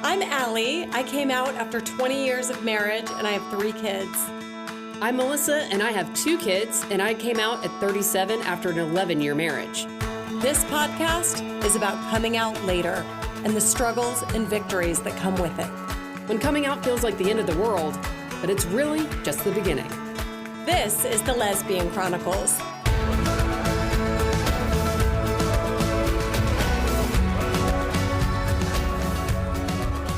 I'm Alli. I came out after 20 years of marriage, and I have 3 kids. I'm Melissa, and I have 2 kids, and I came out at 37 after an 11-year marriage. This podcast is about coming out later and the struggles and victories that come with it. When coming out feels like the end of the world, but it's really just the beginning. This is the Lesbian Chronicles.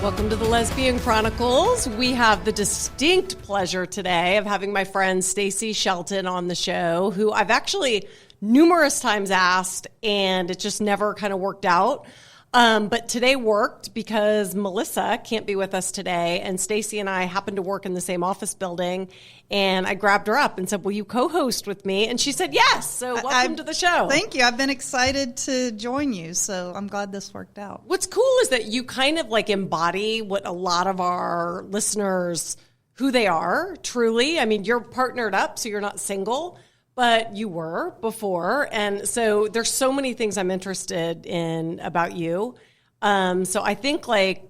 Welcome to the Lesbian Chronicles. We have the distinct pleasure today of having my friend Stacy Shelton on the show, who I've actually numerous times asked, and it just never kind of worked out. But today worked because Melissa can't be with us today, and Stacy and I happen to work in the same office building, and I grabbed her up and said, will you co-host with me? And she said yes, so welcome to the show. Thank you. I've been excited to join you, so I'm glad this worked out. What's cool is that you kind of like embody what a lot of our listeners, who they are, truly. I mean, you're partnered up, so you're not single, but you were before. And so there's so many things I'm interested in about you. So I think like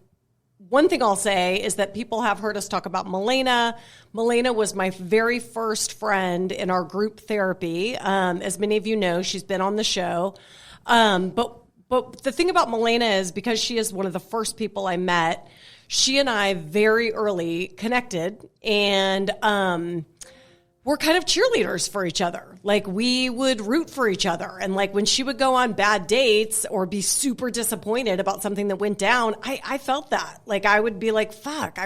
one thing I'll say is that people have heard us talk about Milena. Milena was my very first friend in our group therapy. As many of you know, she's been on the show. But the thing about Milena is because she is one of the first people I met, she and I very early connected, and we're kind of cheerleaders for each other. Like we would root for each other. And like when she would go on bad dates or be super disappointed about something that went down, I felt that. Like I would be like, fuck,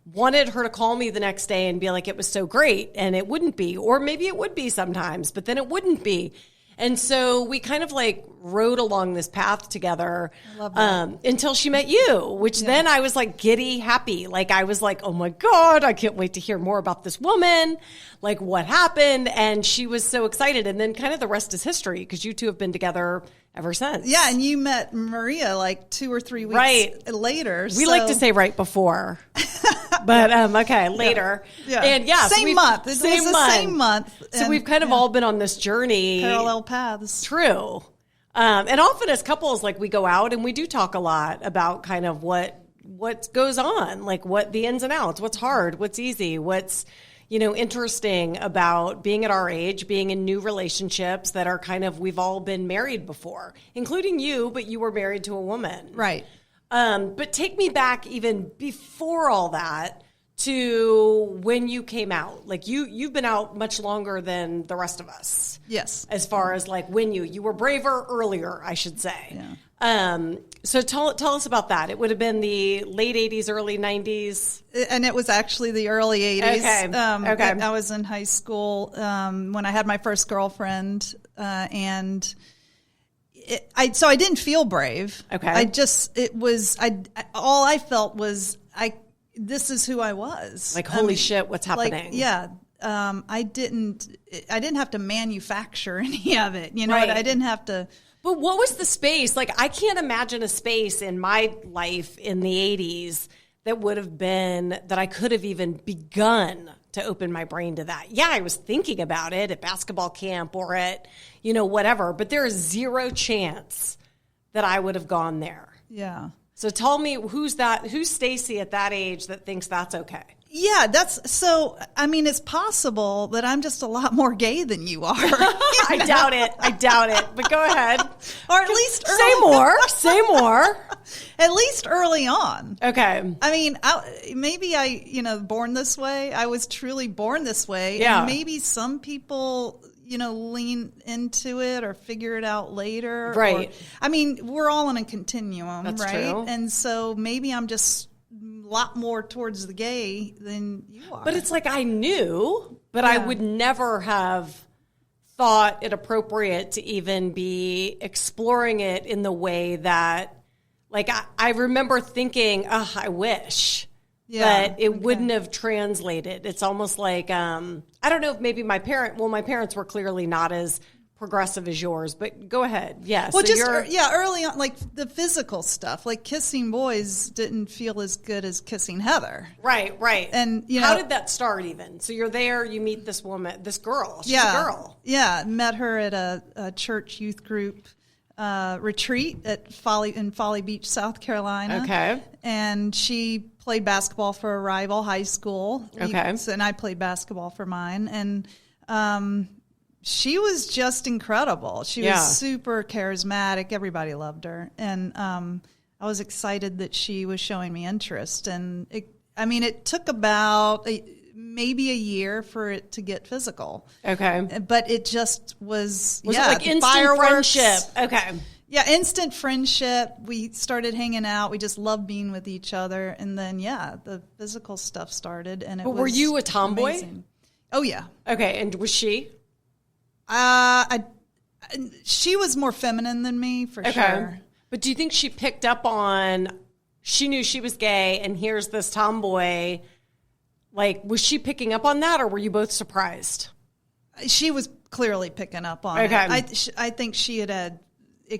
wanted her to call me the next day and be like, it was so great. And it wouldn't be, or maybe it would be sometimes, but then it wouldn't be. And so we kind of like rode along this path together until she met you, which then I was like giddy happy. Like I was like, oh my God, I can't wait to hear more about this woman. Like what happened? And she was so excited. And then kind of the rest is history because you two have been together ever since. Yeah, and you met Maria like 2 or 3 weeks later. We like to say right before. But okay, later. Yeah. And yeah, same month. It was the same month. So we've kind of all been on this journey. Parallel paths. True. And often as couples, like we go out and we do talk a lot about kind of what goes on, like what the ins and outs, what's hard, what's easy, what's, interesting about being at our age, being in new relationships that are kind of, we've all been married before, including you, but you were married to a woman. Right. But take me back even before all that to when you came out. Like you've been out much longer than the rest of us. Yes. As far as like when you were braver earlier, I should say. Yeah. So tell us about that. It would have been the late 80s, early 90s. And it was actually the early 80s. Okay. I was in high school when I had my first girlfriend, and so I didn't feel brave. Okay. All I felt was this is who I was. Like, holy shit, what's happening? I didn't have to manufacture any of it. Right. I didn't have to. But what was the space? Like, I can't imagine a space in my life in the 80s that would have been, that I could have even begun to open my brain to that. Yeah, I was thinking about it at basketball camp or at, whatever, but there is zero chance that I would have gone there. Yeah. So tell me, who's Stacy at that age that thinks that's okay? Yeah, it's possible that I'm just a lot more gay than you are. I doubt it, but go ahead. Or at least Say more. At least early on. Okay. I mean, maybe born this way. I was truly born this way. Yeah. And maybe some people, lean into it or figure it out later. Right. We're all on a continuum, That's right? true. And so maybe I'm just a lot more towards the gay than you are. But it's like I knew, but I would never have thought it appropriate to even be exploring it in the way that, like, I remember thinking, I wish. Yeah, but it wouldn't have translated. It's almost like, I don't know if maybe my parents were clearly not as progressive as yours, but go ahead. Yeah. Well, so early on, like the physical stuff, like kissing boys didn't feel as good as kissing Heather. Right. And, how did that start even? So you're there, you meet this woman, this girl. She's a girl. Yeah. Met her at a church youth group. retreat at Folly Beach, South Carolina. Okay. And she played basketball for a rival high school. Okay. And I played basketball for mine. And she was just incredible. She was super charismatic. Everybody loved her. And I was excited that she was showing me interest. And it took about maybe a year for it to get physical. Okay. But it just was it like instant fireworks. friendship? Okay. Yeah, instant friendship. We started hanging out. We just loved being with each other. And then, the physical stuff started. And Were you a tomboy? Amazing. Oh, yeah. Okay. And was she? She was more feminine than me, for sure. But do you think she picked up on, she knew she was gay and here's this tomboy, like, was she picking up on that or were you both surprised? She was clearly picking up on it. I think she had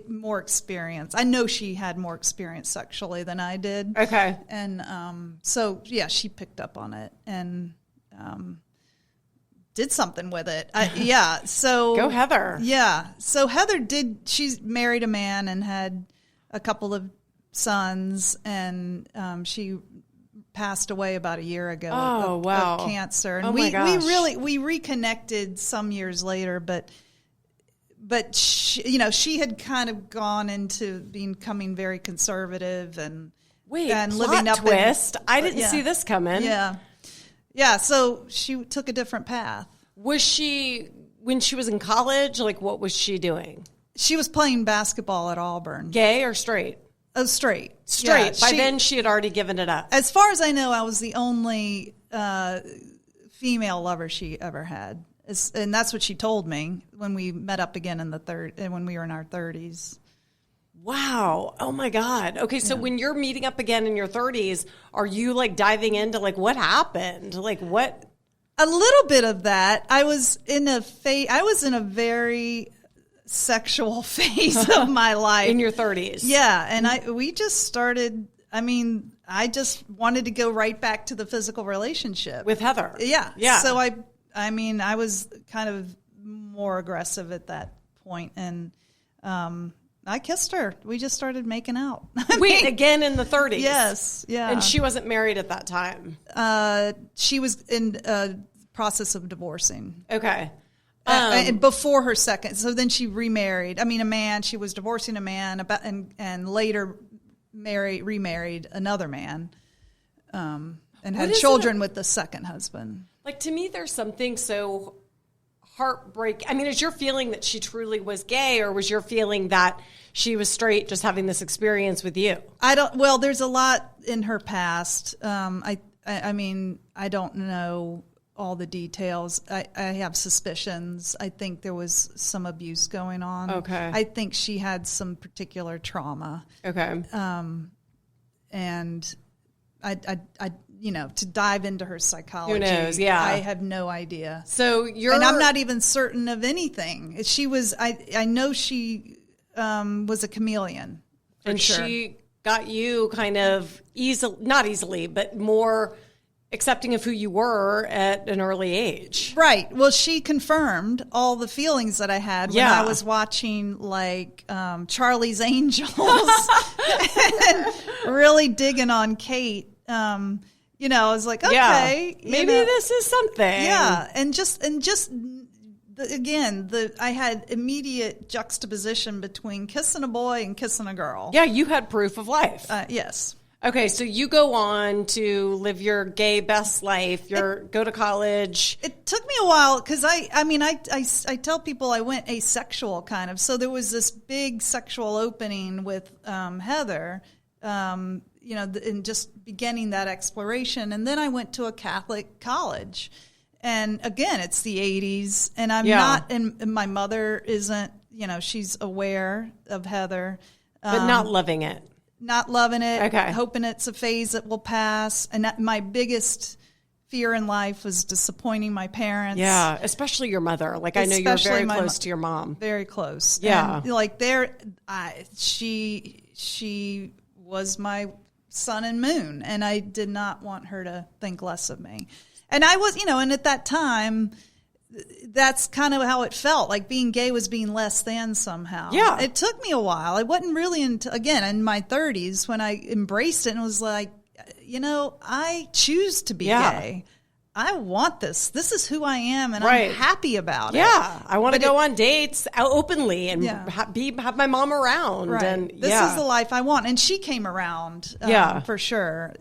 more experience. I know she had more experience sexually than I did. Okay. And she picked up on it and did something with it. So go Heather. Yeah. So Heather she's married a man and had a couple of sons, and she passed away about a year ago of cancer. And we reconnected some years later, but she had kind of gone into becoming very conservative and living up twist. I didn't see this coming. Yeah. Yeah, so she took a different path. Was she, when she was in college, like what was she doing? She was playing basketball at Auburn. Gay or straight? Oh, straight. Straight. By then she had already given it up. As far as I know, I was the only female lover she ever had. And that's what she told me when we met up again when we were in our 30s. Wow. Oh my God. Okay. So when you're meeting up again in your 30s, are you like diving into like what happened? Like what? A little bit of that. I was in a very sexual phase of my life. In your 30s. Yeah. And we just started, I just wanted to go right back to the physical relationship. With Heather. Yeah. Yeah. So I was kind of more aggressive at that point, and I kissed her. We just started making out. Again in the 30s? Yes, yeah. And she wasn't married at that time? She was in process of divorcing. Okay. Before her second. So then she remarried. She was divorcing a man and later remarried another man and had children with the second husband. Like, to me, there's something so heartbreaking. Is your feeling that she truly was gay, or was your feeling that she was straight, just having this experience with you? Well, there's a lot in her past. I don't know all the details. I have suspicions. I think there was some abuse going on. Okay. I think she had some particular trauma. Okay. And to dive into her psychology. Who knows? Yeah. I have no idea. So and I'm not even certain of anything. She was, I know she was a chameleon. And sure. She got you kind of not easily, but more accepting of who you were at an early age. Right. Well, she confirmed all the feelings that I had when I was watching Charlie's Angels and really digging on Kate. I was like, okay, maybe this is something. Yeah. I had immediate juxtaposition between kissing a boy and kissing a girl. Yeah. You had proof of life. Yes. Okay, so you go on to live your gay best life. Go to college. It took me a while because I tell people I went asexual kind of. So there was this big sexual opening with Heather, and just beginning that exploration. And then I went to a Catholic college, and again, it's the 80s, and I'm not. And my mother isn't. She's aware of Heather, but not loving it. Not loving it, okay. Hoping it's a phase that will pass. And my biggest fear in life was disappointing my parents. Yeah, especially your mother. Like, I know you're very close to your mom. Very close. Yeah. And she was my sun and moon, and I did not want her to think less of me. And I was, and at that time, that's kind of how it felt. Like being gay was being less than somehow. Yeah. It took me a while. It wasn't really until, again, in my 30s when I embraced it and was like, I choose to be gay. I want this. This is who I am, and I'm happy about it. Yeah, I want to go on dates openly and have my mom around. Right. And this is the life I want. And she came around, for sure.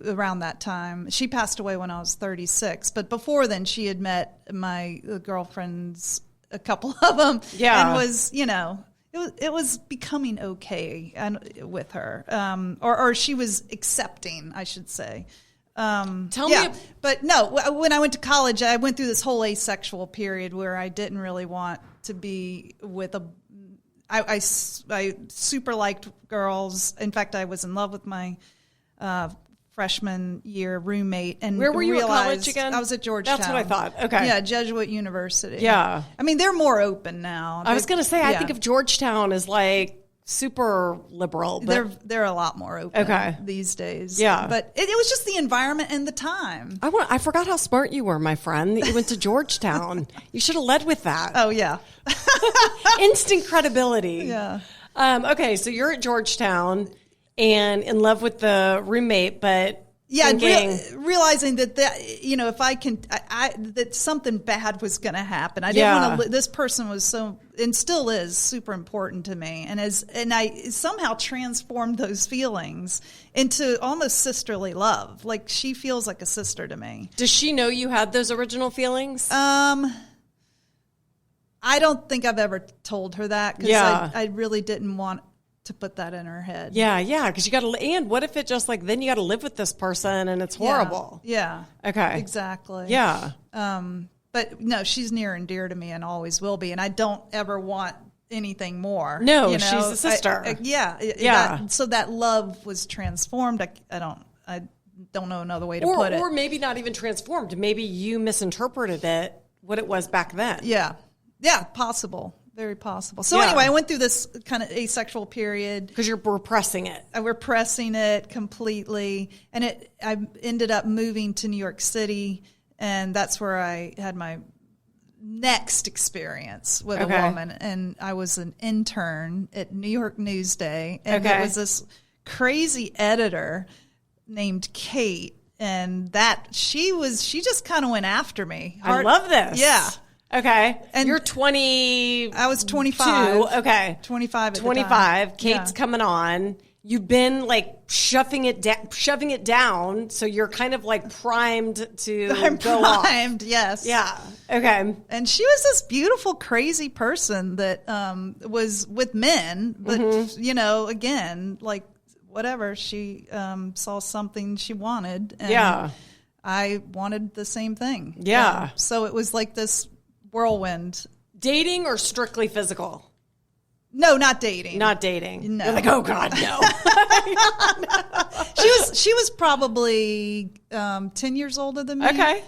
Around that time, she passed away when I was 36. But before then, she had met my girlfriends, a couple of them, and was, it was becoming okay with her, or she was accepting, I should say. Tell me. But no, when I went to college, I went through this whole asexual period where I didn't really want to be with I super liked girls. In fact, I was in love with my freshman year roommate. And where were you at college again? I was at Georgetown. That's what I thought. Okay. Yeah, Jesuit University. Yeah. I mean, they're more open now. I was going to say, I think of Georgetown as like super liberal. But they're a lot more open these days. Yeah. But it was just the environment and the time. I forgot how smart you were, my friend, that you went to Georgetown. You should have led with that. Oh, yeah. Instant credibility. Yeah. Okay, so you're at Georgetown and in love with the roommate, but realizing that if I can, that something bad was going to happen. I didn't want to. This person was so, and still is, super important to me, and I somehow transformed those feelings into almost sisterly love. Like she feels like a sister to me. Does she know you had those original feelings? I don't think I've ever told her that because I really didn't want to put that in her head. Yeah, because you got to, and what if it just like, then you got to live with this person and it's horrible. Yeah. Okay. Exactly. Yeah. But no, she's near and dear to me and always will be. And I don't ever want anything more. No, she's a sister. So that love was transformed. I don't know another way to put it. Or maybe not even transformed. Maybe you misinterpreted it, what it was back then. Yeah. Yeah, possible. Very possible. So anyway, I went through this kind of asexual period. Because you're repressing it. I repressing it completely. And I ended up moving to New York City, and that's where I had my next experience with a woman. And I was an intern at New York Newsday. And there was this crazy editor named Kate. And she just kind of went after me. I love this. Yeah. Okay. And you're 20. I was 25. Okay. 25 at 25. The time. Kate's coming on. You've been like shoving it down. So you're kind of like primed to go off. Yes. Yeah. Okay. And she was this beautiful, crazy person that was with men. But, again, like whatever, she saw something she wanted. And I wanted the same thing. Yeah. So it was like this whirlwind. Dating or strictly physical? No, not dating. Not dating. No. You're like, oh God, no. She was probably 10 years older than me. Okay.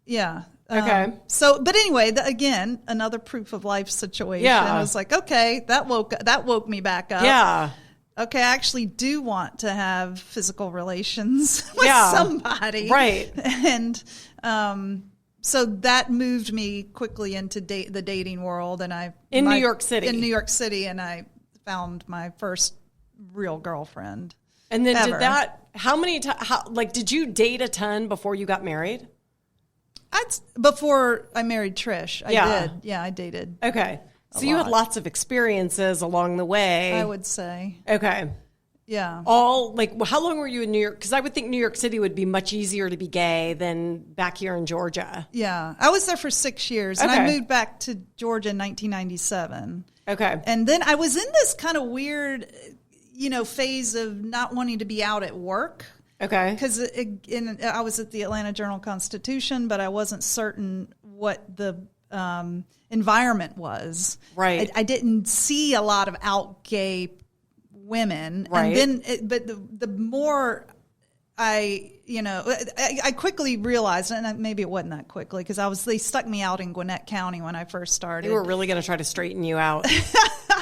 Yeah. Okay. But anyway, again, another proof of life situation. Yeah. I was like, okay, that woke me back up. Yeah. Okay, I actually do want to have physical relations with somebody. Right. And so that moved me quickly into the dating world, and New York City. In New York City, and I found my first real girlfriend. And then ever. did that? How many times? Did you date a ton before you got married? Before I married Trish, I did. Yeah, I dated. Okay, so you had lots of experiences along the way. I would say. Okay. Yeah. How long were you in New York? Because I would think New York City would be much easier to be gay than back here in Georgia. Yeah. I was there for 6 years, and I moved back to Georgia in 1997. Okay. And then I was in this kind of weird, phase of not wanting to be out at work. Okay. Because I was at the Atlanta Journal-Constitution, but I wasn't certain what the environment was. Right. I didn't see a lot of out gay women. Right. And then, the more I quickly realized, and maybe it wasn't that quickly, because they stuck me out in Gwinnett County when I first started. They were really going to try to straighten you out.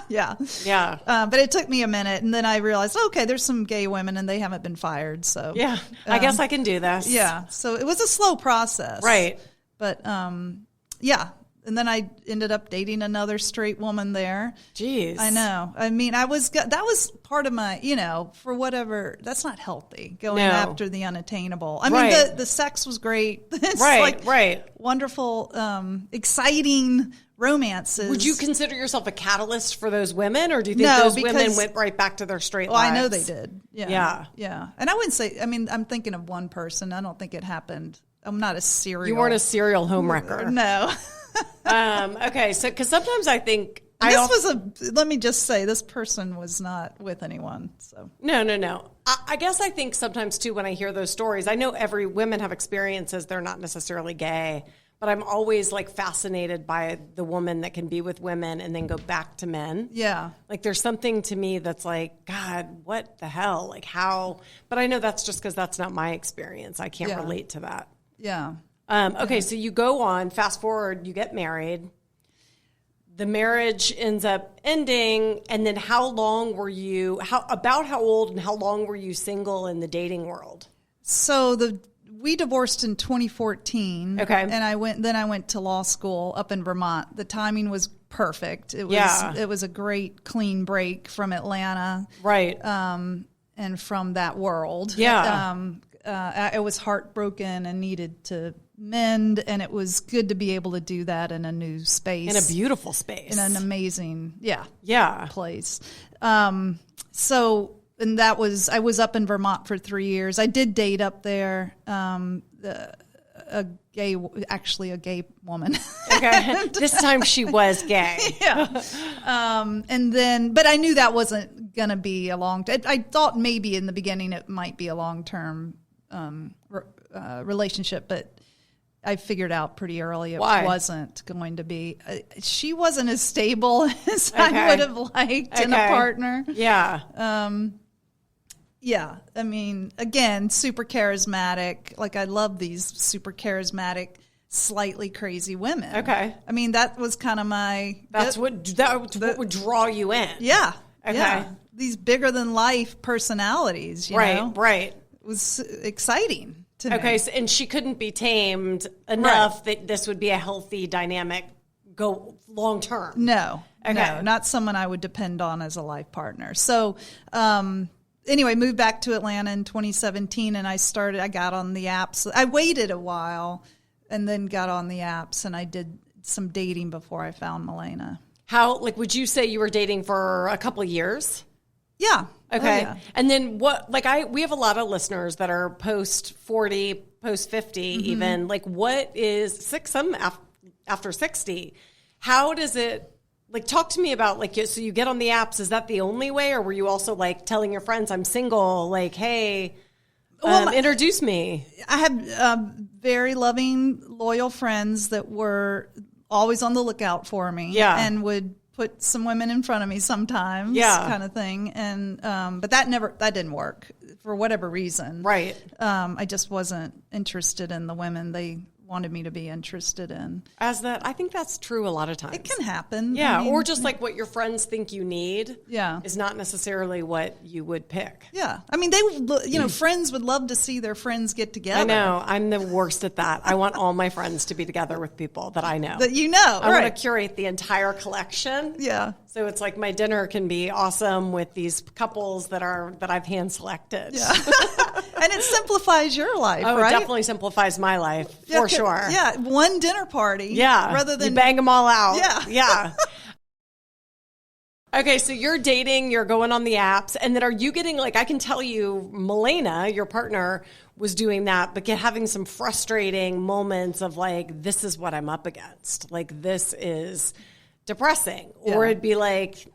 Yeah. Yeah. But it took me a minute, and then I realized, okay, there's some gay women, and they haven't been fired. So yeah, I guess I can do this. Yeah. So it was a slow process. Right. But yeah. And then I ended up dating another straight woman there. Jeez. I know. I mean, that was part of my, for whatever, that's not healthy, going after the unattainable. I mean, the sex was great. It's right. Wonderful, exciting romances. Would you consider yourself a catalyst for those women, or do you think those women went right back to their straight lives? I know they did. Yeah. And I wouldn't say, I mean, I'm thinking of one person. I don't think it happened. I'm not a serial. You weren't a serial homewrecker. No. Okay, so because sometimes I think let me just say, this person was not with anyone. So no. I guess I think sometimes too, when I hear those stories, I know women have experiences. They're not necessarily gay, but I'm always like fascinated by the woman that can be with women and then go back to men. Yeah. Like there's something to me that's like, God, what the hell? Like how, but I know that's just because that's not my experience. I can't relate to that. Yeah. Okay, so you go on, fast forward, you get married. The marriage ends up ending, and then how long were you, how old and how long were you single in the dating world? So we divorced in 2014. Okay. And I went to law school up in Vermont. The timing was perfect. It was a great clean break from Atlanta. Right. And from that world. Yeah. I was heartbroken and needed to mend, and it was good to be able to do that in a new space. In a beautiful space. In an amazing, place. And I was up in Vermont for 3 years. I did date up there, a gay woman. Okay. This time she was gay. Yeah. But I knew that wasn't going to be a long time. I thought maybe in the beginning it might be a long-term relationship, but I figured out pretty early it wasn't going to be. She wasn't as stable as I would have liked in a partner. Yeah. Yeah. I mean, again, super charismatic. Like, I love these super charismatic, slightly crazy women. Okay. I mean, that was kind of what would draw you in. Yeah. Okay. Yeah. These bigger than life personalities, you know? Right. It was exciting to me. Okay, so, and she couldn't be tamed enough that this would be a healthy dynamic go long term. No. Okay. No, not someone I would depend on as a life partner. So, anyway, moved back to Atlanta in 2017, and I got on the apps. I waited a while and then got on the apps, and I did some dating before I found Milena. How, would you say you were dating for a couple of years? Yeah. Okay. Oh, yeah. And then we have a lot of listeners that are post 40, post 50 even. What is some after 60? How does it, talk to me about, so you get on the apps, is that the only way? Or were you also telling your friends, I'm single, hey, introduce me? I had very loving, loyal friends that were always on the lookout for me. Yeah. And would put some women in front of me sometimes, kind of thing. And but that didn't work for whatever reason. Right. I just wasn't interested in the women they wanted me to be interested in. I think that's true a lot of times. It can happen. Yeah, or just what your friends think you need is not necessarily what you would pick. Yeah. I mean, friends would love to see their friends get together. I know. I'm the worst at that. I want all my friends to be together with people that I know. That you know. I want to curate the entire collection. Yeah. So it's my dinner can be awesome with these couples that I've hand selected. Yeah. And it simplifies your life, right? It definitely simplifies my life, for sure. Yeah, one dinner party. Yeah. Rather than you bang them all out. Yeah. Yeah. Okay, so you're dating, you're going on the apps, and then are you getting, I can tell you, Milena, your partner, was doing that, but having some frustrating moments of this is what I'm up against. This is depressing. Yeah. Or it'd be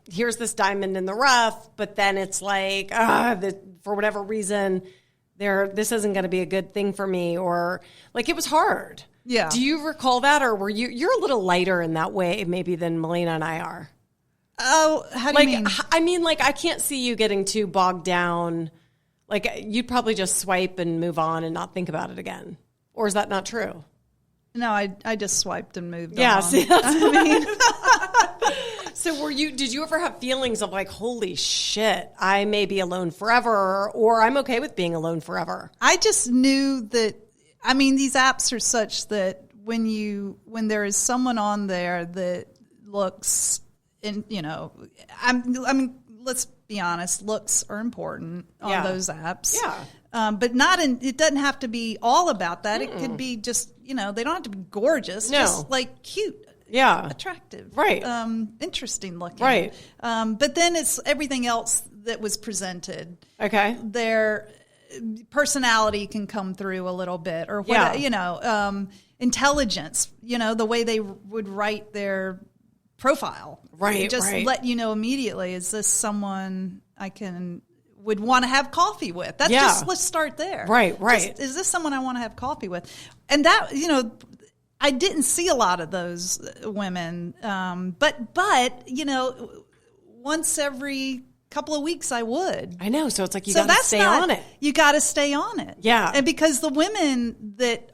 here's this diamond in the rough, but then it's for whatever reason, this isn't going to be a good thing for me, or it was hard. Yeah. Do you recall that, or you're a little lighter in that way maybe than Milena and I are? Oh, how do you mean? I mean, I can't see you getting too bogged down. You'd probably just swipe and move on and not think about it again. Or is that not true? No, I just swiped and moved on. Yeah, see, that's what I mean. So did you ever have feelings of holy shit, I may be alone forever, or I'm okay with being alone forever? I just knew that, these apps are such that when there is someone on there that looks, I mean, let's be honest, looks are important on those apps. Yeah. But it doesn't have to be all about that. It could be just, they don't have to be gorgeous, just like cute. Yeah. Attractive. Right. Interesting looking. Right. But then it's everything else that was presented. Okay. Their personality can come through a little bit, or what, intelligence, the way they would write their profile. Right. Just let you know immediately, is this someone I would want to have coffee with? Let's start there. Right. Is this someone I want to have coffee with? And that, I didn't see a lot of those women, but once every couple of weeks I would. I know, so it's like you got to stay on it. You got to stay on it. Yeah, and because the women that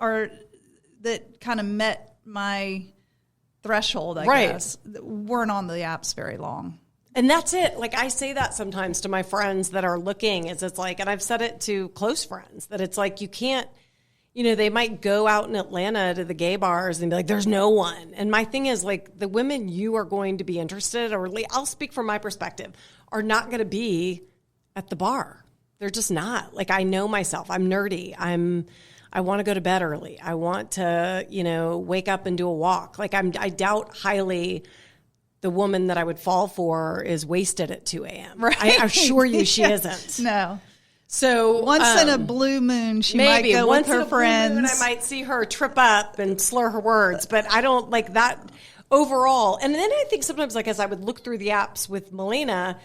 kind of met my threshold, I guess, weren't on the apps very long. And that's it. Like, I say that sometimes to my friends that are looking. It's like, and I've said it to close friends, that it's like you can't. They might go out in Atlanta to the gay bars and be like, there's no one. And my thing is, like, the women you are going to be interested, or I'll speak from my perspective, are not going to be at the bar. They're just not. Like, I know myself. I'm nerdy. I want to go to bed early. I want to, wake up and do a walk. Like, I doubt highly the woman that I would fall for is wasted at 2 a.m. Right. I assure you she isn't. No. So once in a blue moon, she might go with her friends. Blue moon, I might see her trip up and slur her words, but I don't like that overall. And then I think sometimes, like, as I would look through the apps with Melena,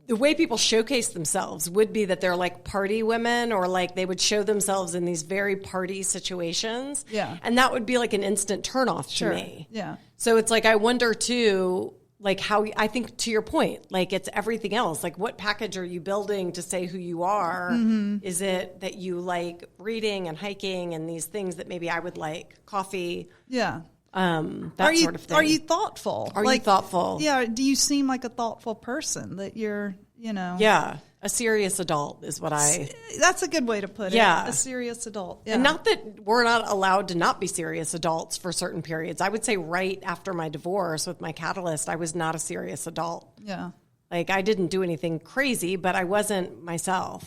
the way people showcase themselves would be that they're like party women, or like they would show themselves in these very party situations. Yeah. And that would be like an instant turnoff to me. Yeah. So it's like, I wonder too, like, how, I think to your point, like, it's everything else. Like, what package are you building to say who you are? Mm-hmm. Is it that you like reading and hiking and these things that maybe I would like, coffee? Yeah. Sort of thing. Are you thoughtful? Are you thoughtful? Yeah. Do you seem like a thoughtful person, that you're, Yeah. A serious adult is what That's a good way to put it. Yeah. A serious adult. Yeah. And not that we're not allowed to not be serious adults for certain periods. I would say right after my divorce with my catalyst, I was not a serious adult. Yeah. Like, I didn't do anything crazy, but I wasn't myself.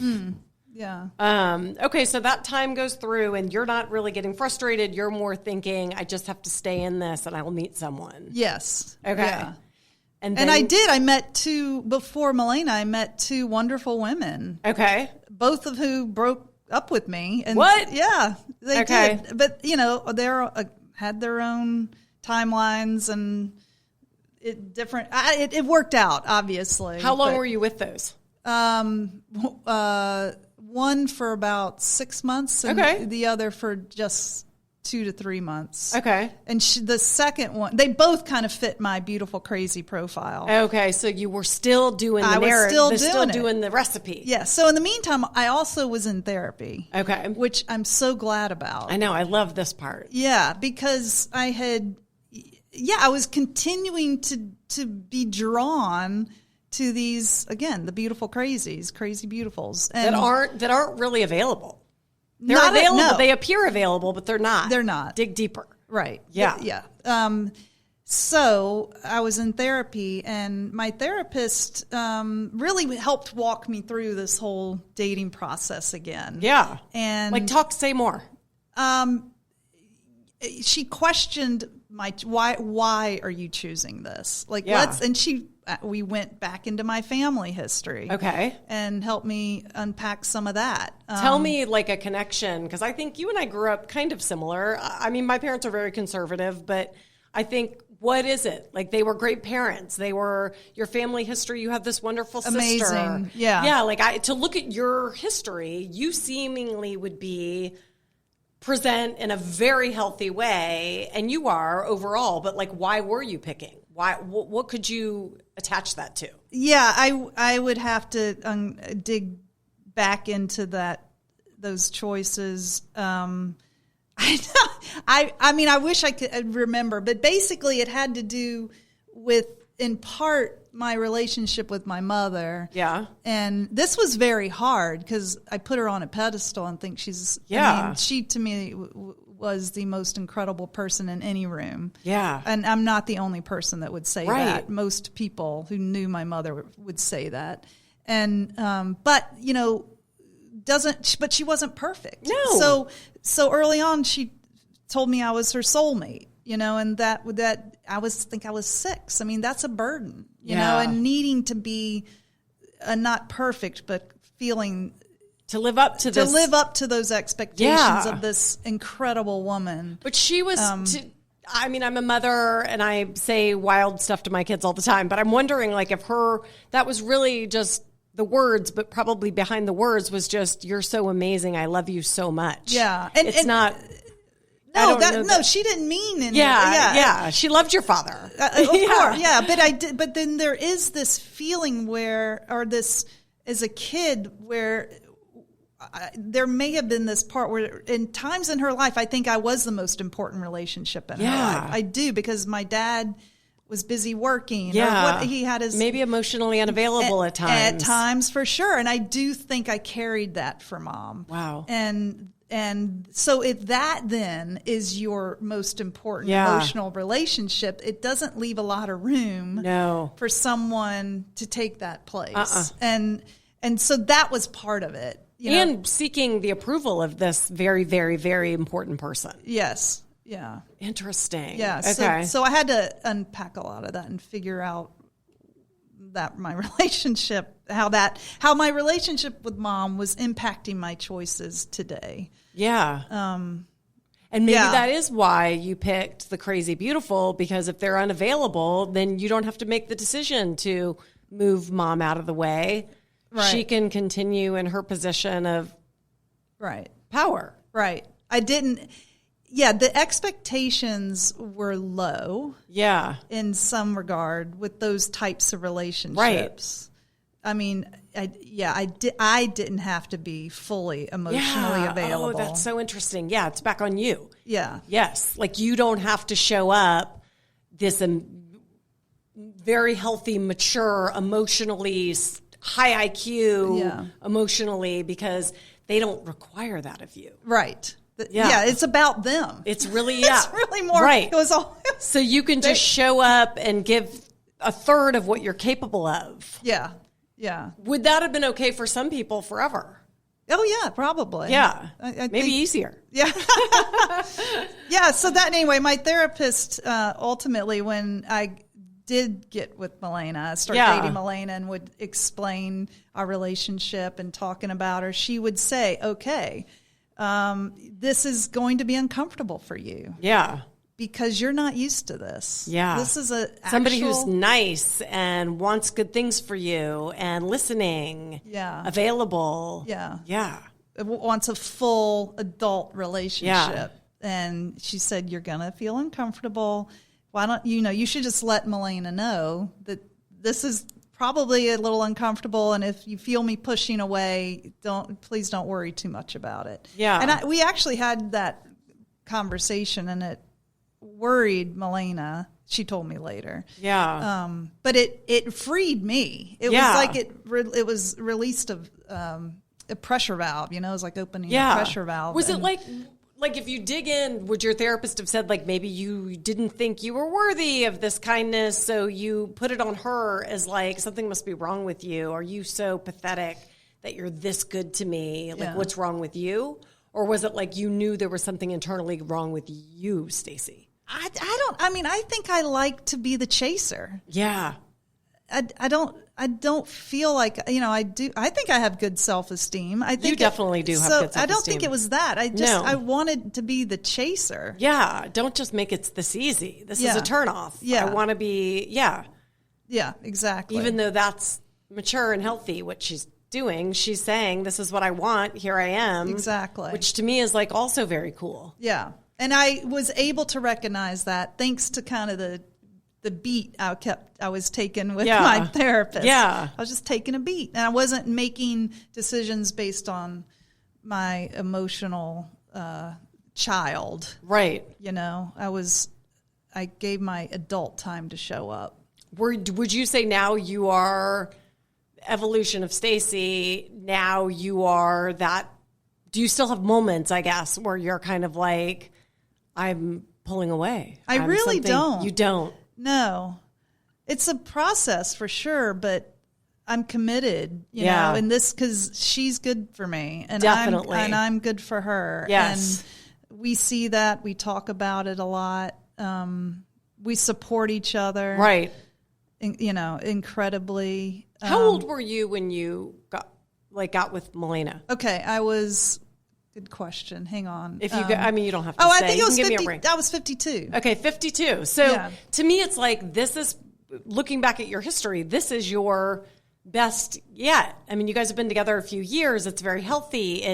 Yeah. Okay, so that time goes through and you're not really getting frustrated. You're more thinking, I just have to stay in this and I will meet someone. Yes. Okay. Yeah. And then, I met before Melena, I met two wonderful women. Okay. Both of who broke up with me. And what? Yeah, they did. But, they had their own timelines, and it worked out, obviously. How long were you with those? One for about 6 months, and the other for just 2 to 3 months. Okay. And the second one, they both kind of fit my beautiful, crazy profile. Okay, so you were still doing the narrative. I was still doing the recipe. Yeah. So in the meantime, I also was in therapy. Okay. Which I'm so glad about. I know. I love this part. Yeah, because I was continuing to be drawn to these, again, the beautiful crazies, crazy beautifuls. And that aren't really available. They're not available. No. They appear available, but they're not. They're not. Dig deeper. Right. Yeah. Yeah. So I was in therapy, and my therapist really helped walk me through this whole dating process again. Yeah. And say more. She questioned why are you choosing this? We went back into my family history. Okay. And helped me unpack some of that. Tell me like a connection, because I think you and I grew up kind of similar. I mean, my parents are very conservative, but I think, what is it? Like, they were great parents. They were your family history. You have this wonderful sister. Amazing. Yeah. Yeah. To look at your history, you seemingly would present in a very healthy way, and you are overall, but like, why were you picking? Why? What could you attach that to? Yeah, I would have to dig back into those choices. I mean, I wish I could remember, but basically, it had to do with, in part, my relationship with my mother. Yeah. And this was very hard because I put her on a pedestal and think she's, she to me was the most incredible person in any room. Yeah. And I'm not the only person that would say Right. that. Most people who knew my mother would say that. And, but, you know, but she wasn't perfect. No. So early on, she told me I was her soulmate, you know, and that I think I was 6. I mean, that's a burden, you know, and needing to be not perfect, but feeling to live up to this. To live up to those expectations of this incredible woman. But she was, I mean, I'm a mother and I say wild stuff to my kids all the time, but I'm wondering like if that was really just the words, but probably behind the words was just, you're so amazing. I love you so much. Yeah. It's not. No, she didn't mean any Yeah. She loved your father. Of course. Yeah. But then there is this feeling this, as a kid where there may have been this part where in times in her life, I think I was the most important relationship in her life. I do, because my dad was busy working. Yeah. Or he had his maybe emotionally unavailable at times. At times, for sure. And I do think I carried that for Mom. Wow. And so if that then is your most important emotional relationship, it doesn't leave a lot of room for someone to take that place. And so that was part of it. And seeking the approval of this very, very, very important person. Yes. Yeah. Interesting. Yeah. Okay. So I had to unpack a lot of that and figure out that my relationship, how my relationship with Mom was impacting my choices today. Yeah. And maybe that is why you picked the Crazy Beautiful, because if they're unavailable, then you don't have to make the decision to move Mom out of the way. Right. She can continue in her position of power. Right. I didn't. Yeah, the expectations were low. Yeah. In some regard with those types of relationships. Right. I mean, I didn't have to be fully emotionally available. Oh, that's so interesting. Yeah, it's back on you. Yeah. Yes. Like you don't have to show up this very healthy, mature, emotionally high IQ, emotionally, because they don't require that of you. Right. Yeah, it's about them. It's really, it's really more. Right. It was all. So you can just show up and give a third of what you're capable of. Yeah. Yeah. Would that have been okay for some people forever? Oh, yeah, probably. Yeah. I maybe think, easier. Yeah. Yeah. So that anyway, my therapist, ultimately, when I did get with Milena, started dating Milena and would explain our relationship and talking about her, she would say, okay, this is going to be uncomfortable for you. Yeah. Because you're not used to this. Yeah. This is somebody who's nice and wants good things for you and listening. Yeah. Available. Yeah. Yeah. Wants a full adult relationship. Yeah. And she said, you're going to feel uncomfortable. Why don't you should just let Milena know that this is probably a little uncomfortable, and if you feel me pushing away, please don't worry too much about it. Yeah. And we actually had that conversation, and it worried Milena. She told me later. Yeah. But it freed me. It was like it was released of a pressure valve. It was like opening a pressure valve. Was it like if you dig in, would your therapist have said like maybe you didn't think you were worthy of this kindness, so you put it on her as like something must be wrong with you? Are you so pathetic that you're this good to me? Like what's wrong with you? Or was it like you knew there was something internally wrong with you, Stacy? I think I like to be the chaser. Yeah. I don't feel like, I do. I think I have good self-esteem. I think you definitely do have good self-esteem. I don't think it was that. I wanted to be the chaser. Yeah. Don't just make it this easy. This is a turnoff. Yeah. I want to be, Yeah, exactly. Even though that's mature and healthy, what she's doing, she's saying, this is what I want. Here I am. Exactly. Which to me is like also very cool. Yeah. And I was able to recognize that thanks to kind of the beat I was taking with my therapist. Yeah. I was just taking a beat, and I wasn't making decisions based on my emotional child. Right. I gave my adult time to show up. Would you say now you are evolution of Stacy? Now you are that. Do you still have moments, I guess, where you're kind of like, I'm pulling away. I really don't. You don't. No. It's a process for sure, but I'm committed, you know, in this because she's good for me. And Definitely. I'm good for her. Yes. And we see that. We talk about it a lot. We support each other. Right. You know, incredibly. How old were you when you got with Melena? Okay, I was. Good question. Hang on. If you, you don't have to. Oh, say. I think it was give 50. Me a ring. I was 52. Okay, 52. So Yeah. to me, it's like this is looking back at your history. This is your best yet. I mean, you guys have been together a few years. It's very healthy.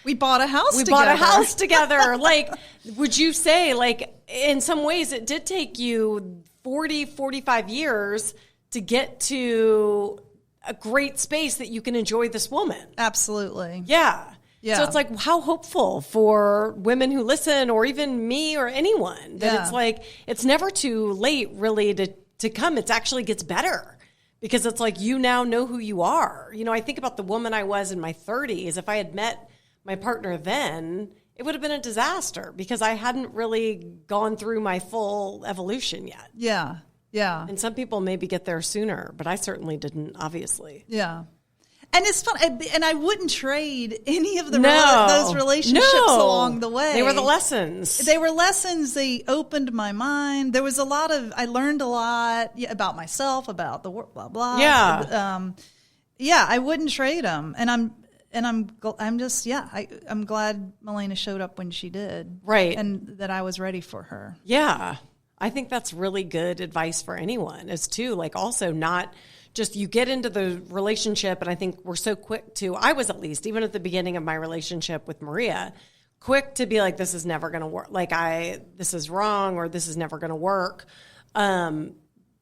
We bought a house. We bought a house together. Like, would you say, like, in some ways, it did take you 40, 45 years to get to a great space that you can enjoy this woman? Absolutely. Yeah. Yeah. So it's like, how hopeful for women who listen, or even me or anyone, that it's like, it's never too late really to come. It actually gets better because it's like, you now know who you are. You know, I think about the woman I was in my 30s. If I had met my partner then, it would have been a disaster because I hadn't really gone through my full evolution yet. Yeah. Yeah. And some people maybe get there sooner, but I certainly didn't, obviously. Yeah. And it's fun. And I wouldn't trade any of those relationships along the way. They were the lessons. They were lessons. They opened my mind. There was I learned a lot about myself, about the world, blah, blah. Yeah. I wouldn't trade them. And I'm glad Melena showed up when she did. Right. And that I was ready for her. Yeah. I think that's really good advice for anyone is to like also not just you get into the relationship. And I think we're so quick to, I was at least, even at the beginning of my relationship with Maria, quick to be like, this is never going to work. Like this is wrong or this is never going to work. In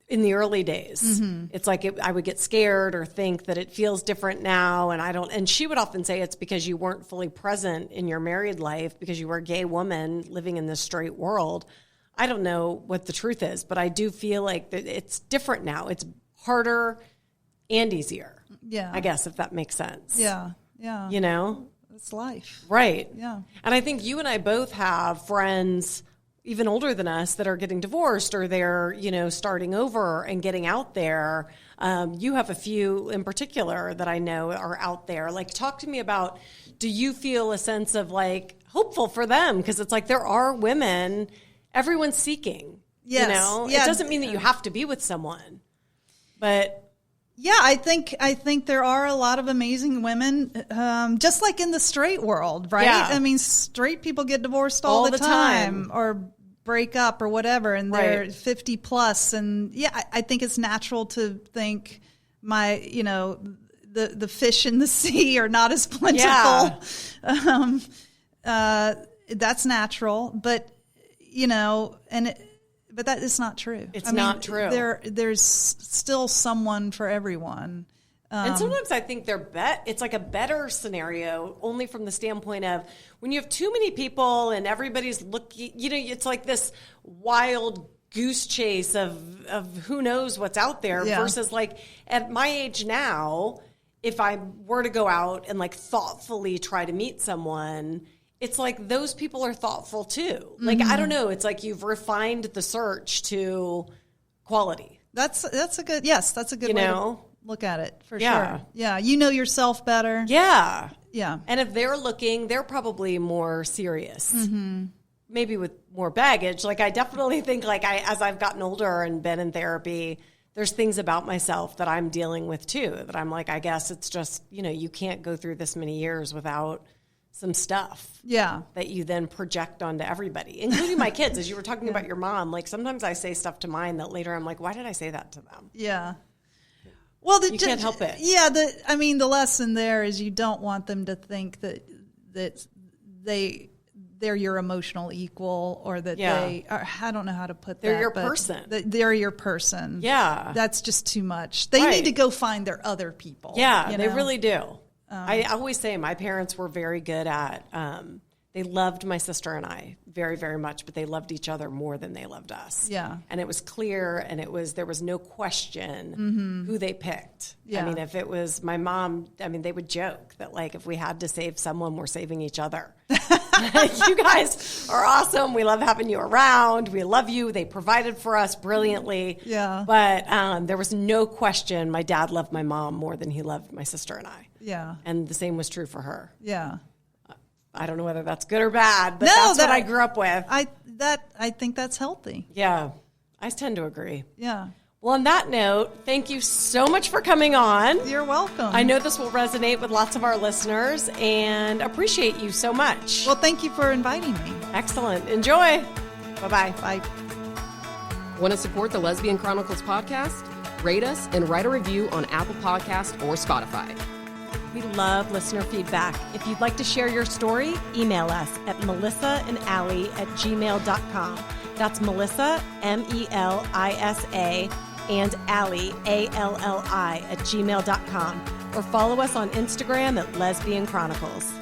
the early days, it's like I would get scared or think that it feels different now. And she would often say it's because you weren't fully present in your married life because you were a gay woman living in this straight world. I don't know what the truth is, but I do feel like that it's different now. It's harder and easier. Yeah. I guess, if that makes sense. Yeah. Yeah. You know? It's life. Right. Yeah. And I think you and I both have friends even older than us that are getting divorced or they're, starting over and getting out there. You have a few in particular that I know are out there. Like, talk to me about, do you feel a sense of like hopeful for them? Because it's like there are women, everyone's seeking. Yes. Yeah. It doesn't mean that you have to be with someone. But yeah, I think there are a lot of amazing women, just like in the straight world, right? Yeah. I mean, straight people get divorced all the time or break up or whatever, and they're 50 plus. And yeah, I think it's natural to think the fish in the sea are not as plentiful. Yeah. That's natural, but but that is not true. It's not true. There's still someone for everyone. And sometimes I think it's like a better scenario only from the standpoint of when you have too many people and everybody's looking, it's like this wild goose chase of who knows what's out there versus like at my age now, if I were to go out and like thoughtfully try to meet someone, it's like those people are thoughtful too. Like, I don't know. It's like you've refined the search to quality. That's a good way to look at it for sure. Yeah. You know yourself better. Yeah. Yeah. And if they're looking, they're probably more serious. Maybe with more baggage. Like I definitely think like as I've gotten older and been in therapy, there's things about myself that I'm dealing with too, that I'm like, I guess it's just, you can't go through this many years without some stuff that you then project onto everybody, including my kids. As you were talking about your mom, like sometimes I say stuff to mine that later I'm like, why did I say that to them? Yeah. Well, you can't help it. Yeah. The lesson there is you don't want them to think that they're your emotional equal or that they are, I don't know how to put that. They're your person. They're your person. Yeah. That's just too much. They need to go find their other people. Yeah, they really do. I always say my parents were very good at, they loved my sister and I very, very much, but they loved each other more than they loved us. Yeah. And it was clear and there was no question who they picked. Yeah. I mean, if it was my mom, they would joke that like, if we had to save someone, we're saving each other. You guys are awesome. We love having you around. We love you. They provided for us brilliantly. Yeah. But there was no question my dad loved my mom more than he loved my sister and I. Yeah. And the same was true for her. Yeah. I don't know whether that's good or bad, but that's what I grew up with. I think that's healthy. Yeah. I tend to agree. Yeah. Well, on that note, thank you so much for coming on. You're welcome. I know this will resonate with lots of our listeners and appreciate you so much. Well, thank you for inviting me. Excellent. Enjoy. Bye-bye. Bye. Want to support the Lesbian Chronicles podcast? Rate us and write a review on Apple Podcast or Spotify. We love listener feedback. If you'd like to share your story, email us at melissaandalli@gmail.com. That's Melissa, MELISA, and Alli, ALLI, @gmail.com. Or follow us on Instagram at Lesbian Chronicles.